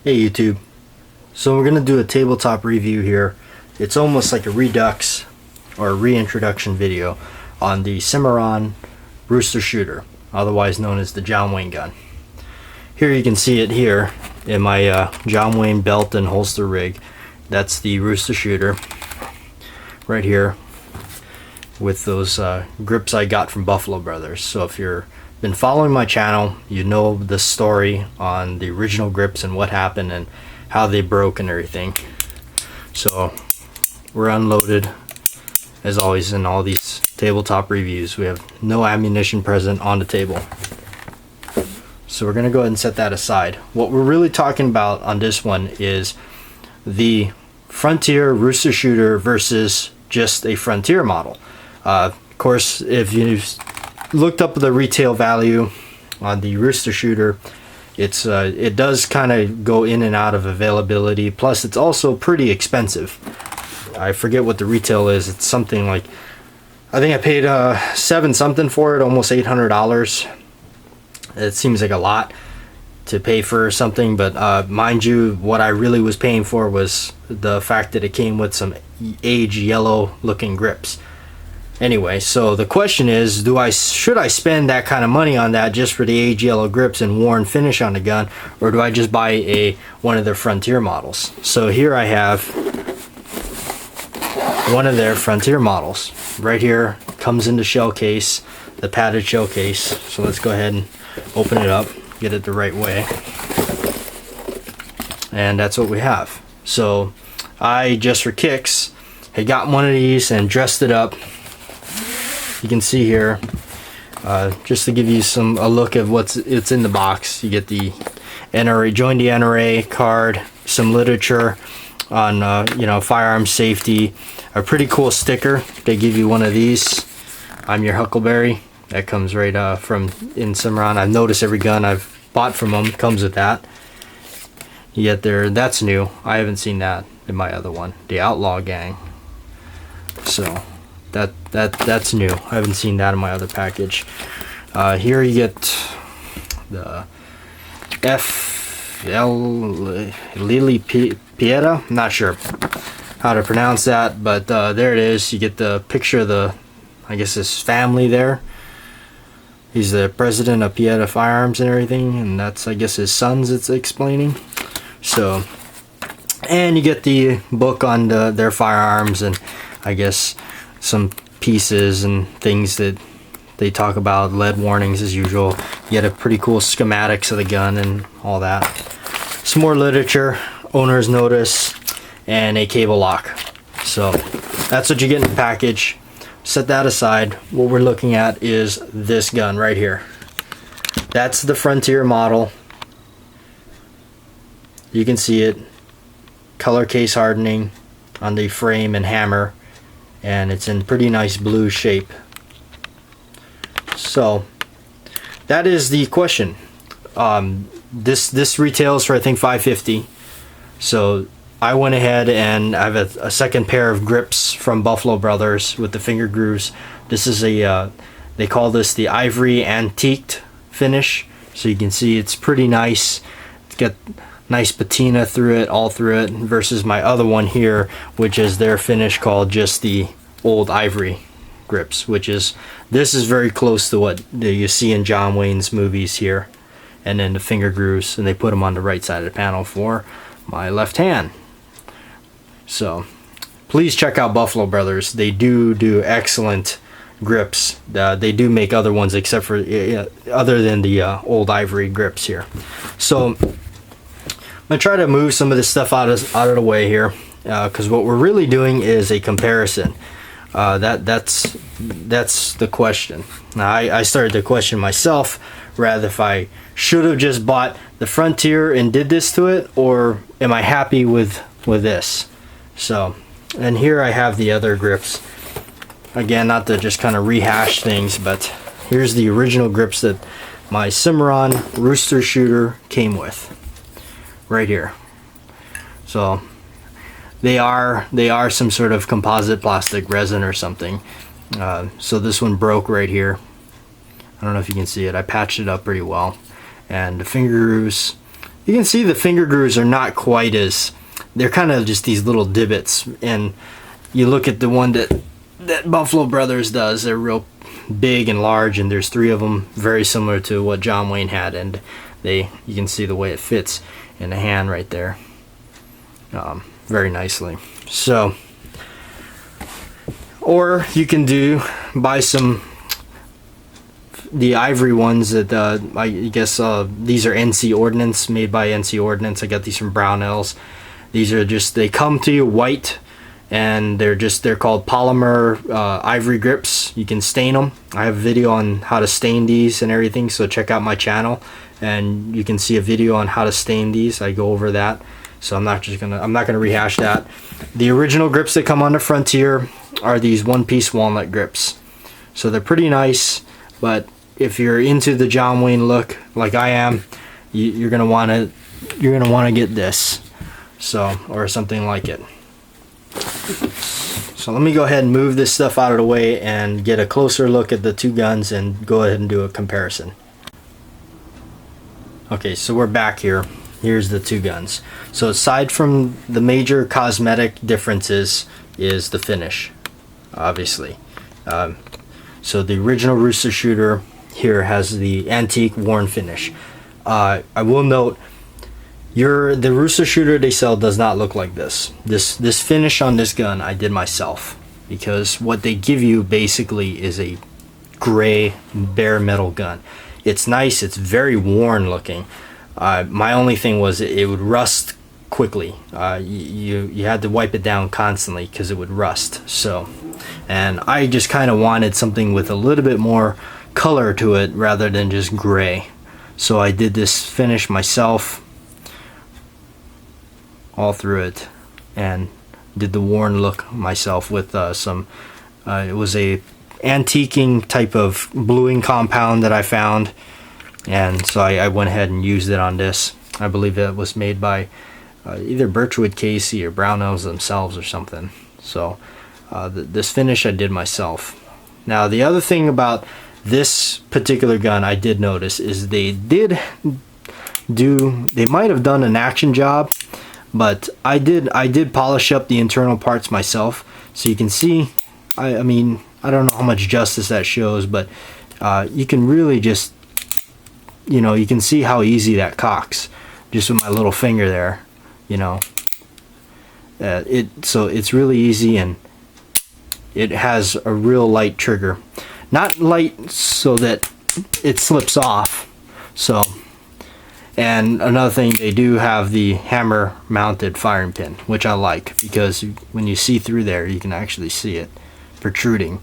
Hey YouTube. So we're going to do a tabletop review here. It's almost like a redux or a reintroduction video on the Cimarron rooster shooter, otherwise known as the John Wayne gun. Here you can see it here in my John Wayne belt and holster rig. That's the rooster shooter right here with those grips I got from Buffalo Brothers. So if you've been following my channel, you know the story on the original grips and what happened and how they broke and everything. So we're unloaded as always in all these tabletop reviews. We have no ammunition present on the table, so we're gonna go ahead and set that aside. What we're really talking about on this one is the Frontier rooster shooter versus just a Frontier model. Of course, if you've looked up the retail value on the rooster shooter, it does kind of go in and out of availability, plus it's also pretty expensive. I forget what the retail is. It's something like, I think I paid $7 something for it, almost $800. It seems like a lot to pay for something, but mind you, what I really was paying for was the fact that it came with some aged yellow looking grips. Anyway, so the question is, should I spend that kind of money on that just for the aged yellow grips and worn finish on the gun, or do I just buy one of their Frontier models? So here I have one of their Frontier models. Right here, comes in the shell case, the padded shell case. So let's go ahead and open it up, get it the right way. And that's what we have. So I, just for kicks, had gotten one of these and dressed it up. You can see here, just to give you a look at it's in the box. You get the NRA, join the NRA card, some literature on firearm safety, a pretty cool sticker. They give you one of these. I'm your Huckleberry. That comes right from in Cimarron. I've noticed every gun I've bought from them comes with that. You get that's new. I haven't seen that in my other one, the Outlaw Gang. So that's new. I haven't seen that in my other package. Here you get the Lily Pieta. I'm not sure how to pronounce that, but there it is. You get the picture of I guess his family there. He's the president of Pieta Firearms and everything, and that's, I guess, his sons it's explaining. So, and you get the book on their firearms, and I guess some pieces and things that they talk about, lead warnings as usual. You get a pretty cool schematics of the gun and all that. Some more literature, owner's notice, and a cable lock. So that's what you get in the package. Set that aside. What we're looking at is this gun right here. That's the Frontier model. You can see it. Color case hardening on the frame and hammer, and it's in pretty nice blue shape. So that is the question. This retails for, I think, $5.50. So I went ahead and I have a second pair of grips from Buffalo Brothers with the finger grooves. This is they call this the Ivory antiqued finish. So you can see it's pretty nice. It's got nice patina all through it, versus my other one here, which is their finish called just the old Ivory grips, this is very close to what you see in John Wayne's movies here. And then the finger grooves, and they put them on the right side of the panel for my left hand. So please check out Buffalo Brothers. They do excellent grips. They do make other ones except for other than the old Ivory grips here. So I'm gonna try to move some of this stuff out of the way here, because what we're really doing is a comparison. That's the question. Now I started to question myself, rather if I should have just bought the Frontier and did this to it, or am I happy with this? So, and here I have the other grips. Again, not to just kind of rehash things, but here's the original grips that my Cimarron rooster shooter came with. Right here. So they are some sort of composite plastic resin or something. So this one broke right here. I don't know if you can see it. I patched it up pretty well. And the finger grooves you can see the finger grooves are not quite as, they're kind of just these little divots. And you look at the one that Buffalo Brothers does, they're real big and large, and there's 3 of them, very similar to what John Wayne had, and you can see the way it fits in the hand right there, very nicely. So, or you can buy the ivory ones that I guess these are NC Ordnance, made by NC Ordnance. I got these from Brownells. These are just, they come to you white, and they're called polymer Ivory Grips. You can stain them. I have a video on how to stain these and everything, so check out my channel and you can see a video on how to stain these. I go over that, so I'm not gonna rehash that. The original grips that come on the Frontier are these one-piece walnut grips, so they're pretty nice. But if you're into the John Wayne look like I am, you're gonna want to get this, so, or something like it. So let me go ahead and move this stuff out of the way and get a closer look at the 2 guns and go ahead and do a comparison. Okay, so we're back here. Here's the 2 guns. So aside from the major cosmetic differences is the finish, obviously. So the original Rooster shooter here has the antique worn finish. I will note, the Rooster shooter they sell does not look like this. This finish on this gun I did myself, because what they give you basically is a gray bare metal gun. It's nice, it's very worn looking. My only thing was it would rust quickly. You had to wipe it down constantly because it would rust. So, and I just kind of wanted something with a little bit more color to it rather than just gray. So I did this finish myself all through it, and did the worn look myself with some it was a antiquing type of bluing compound that I found, and so I went ahead and used it on this. I believe it was made by either Birchwood Casey or Brownells themselves or something. So this finish I did myself. Now the other thing about this particular gun I did notice is they might have done an action job, but I did polish up the internal parts myself, so you can see, I mean, I don't know how much justice that shows, but you can really just, you can see how easy that cocks just with my little finger there, so it's really easy, and it has a real light trigger, not light so that it slips off. So, and another thing, they do have the hammer mounted firing pin, which I like, because when you see through there you can actually see it protruding.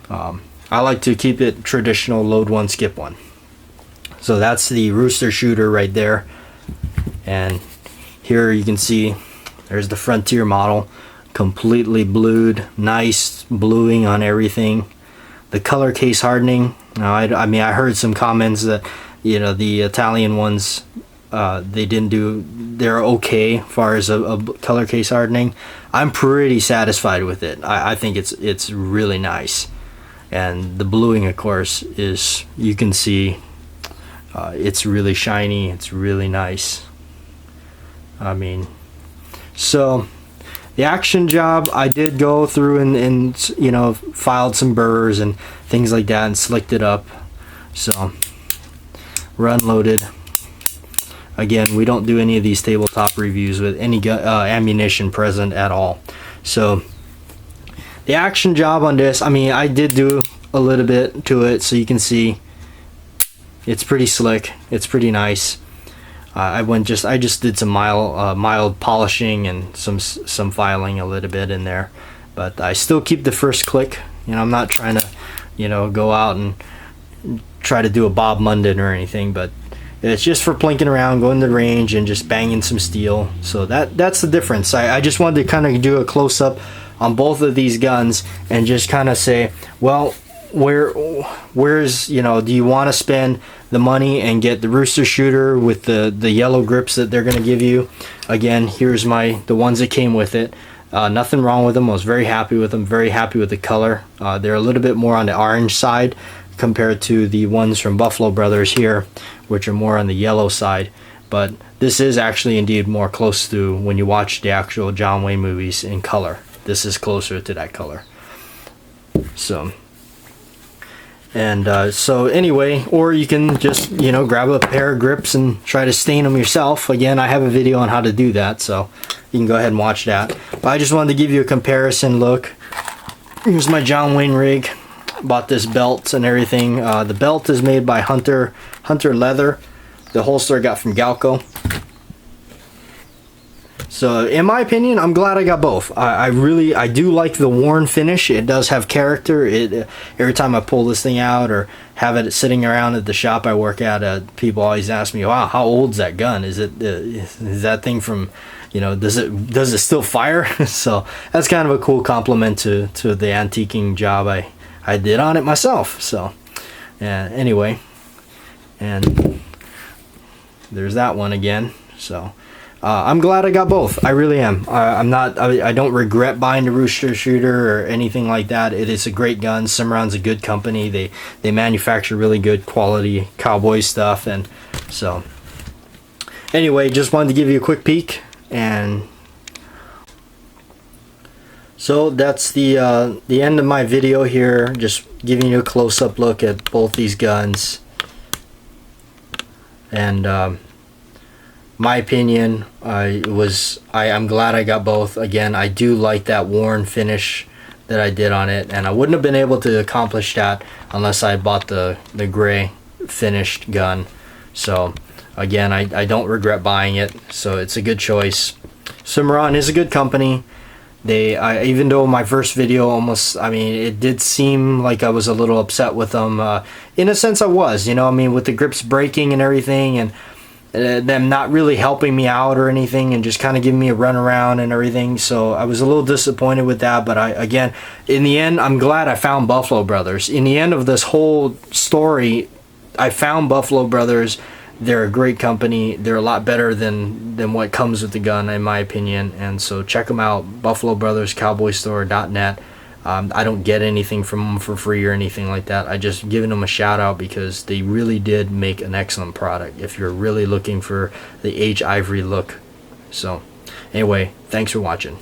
I like to keep it traditional, load one, skip one. So that's the Rooster shooter right there, and here you can see there's the Frontier model, completely blued, nice bluing on everything. The color case hardening, now I mean, I heard some comments that the Italian ones they're okay as far as a color case hardening. I'm pretty satisfied with it. I think it's really nice, and the bluing, of course, is, you can see it's really shiny, it's really nice. I mean, so the action job, I did go through and filed some burrs and things like that and slicked it up. So run loaded. Again, we don't do any of these tabletop reviews with any ammunition present at all. So the action job on this, I mean, I did do a little bit to it, so you can see it's pretty slick, it's pretty nice. I just did some mild polishing and some filing a little bit in there, but I still keep the first click. I'm not trying to go out and try to do a Bob Munden or anything, but it's just for plinking around, going to the range and just banging some steel. So that's the difference. I just wanted to kind of do a close-up on both of these guns and just kind of say, well, where's do you want to spend the money and get the Rooster shooter with the yellow grips that they're going to give you? Again, here's the ones that came with it. Nothing wrong with them. I was very happy with them, very happy with the color. They're a little bit more on the orange side compared to the ones from Buffalo Brothers here, which are more on the yellow side. but this is actually indeed more close to when you watch the actual John Wayne movies in color. This is closer to that color. So, and so anyway, or you can just, you know, grab a pair of grips and try to stain them yourself. Again, I have a video on how to do that, so you can go ahead and watch that. But I just wanted to give you a comparison look. Here's my John Wayne rig. Bought this belt and everything. The belt is made by Hunter Leather. The holster I got from Galco. So in my opinion, I'm glad I got both. I do like the worn finish. It does have character. Every time I pull this thing out or have it sitting around at the shop I work at, people always ask me, "Wow, how old's that gun? Is that thing from, you know, does it still fire?" So that's kind of a cool compliment to the antiquing job I did on it myself. So anyway, and there's that one again. So I'm glad I got both. I really am. I don't regret buying the Rooster shooter or anything like that. It is a great gun. Cimarron's a good company. They manufacture really good quality cowboy stuff. And so anyway, just wanted to give you a quick peek. And so that's the end of my video here. Just giving you a close-up look at both these guns. And my opinion, I'm glad I got both. Again, I do like that worn finish that I did on it, and I wouldn't have been able to accomplish that unless I bought the gray finished gun. So again, I don't regret buying it, so it's a good choice. Cimarron is a good company. Even though my first video it did seem like I was a little upset with them. In a sense I was, you know, I mean, with the grips breaking and everything, and them not really helping me out or anything, and just kind of giving me a runaround and everything. So I was a little disappointed with that. But again, in the end, I'm glad I found Buffalo Brothers. In the end of this whole story, I found Buffalo Brothers. They're a great company. They're a lot better than what comes with the gun, in my opinion. And so check them out, Buffalo Brothers Cowboystore.net. I don't get anything from them for free or anything like that. I just giving them a shout out because they really did make an excellent product if you're really looking for the aged ivory look. So anyway, thanks for watching.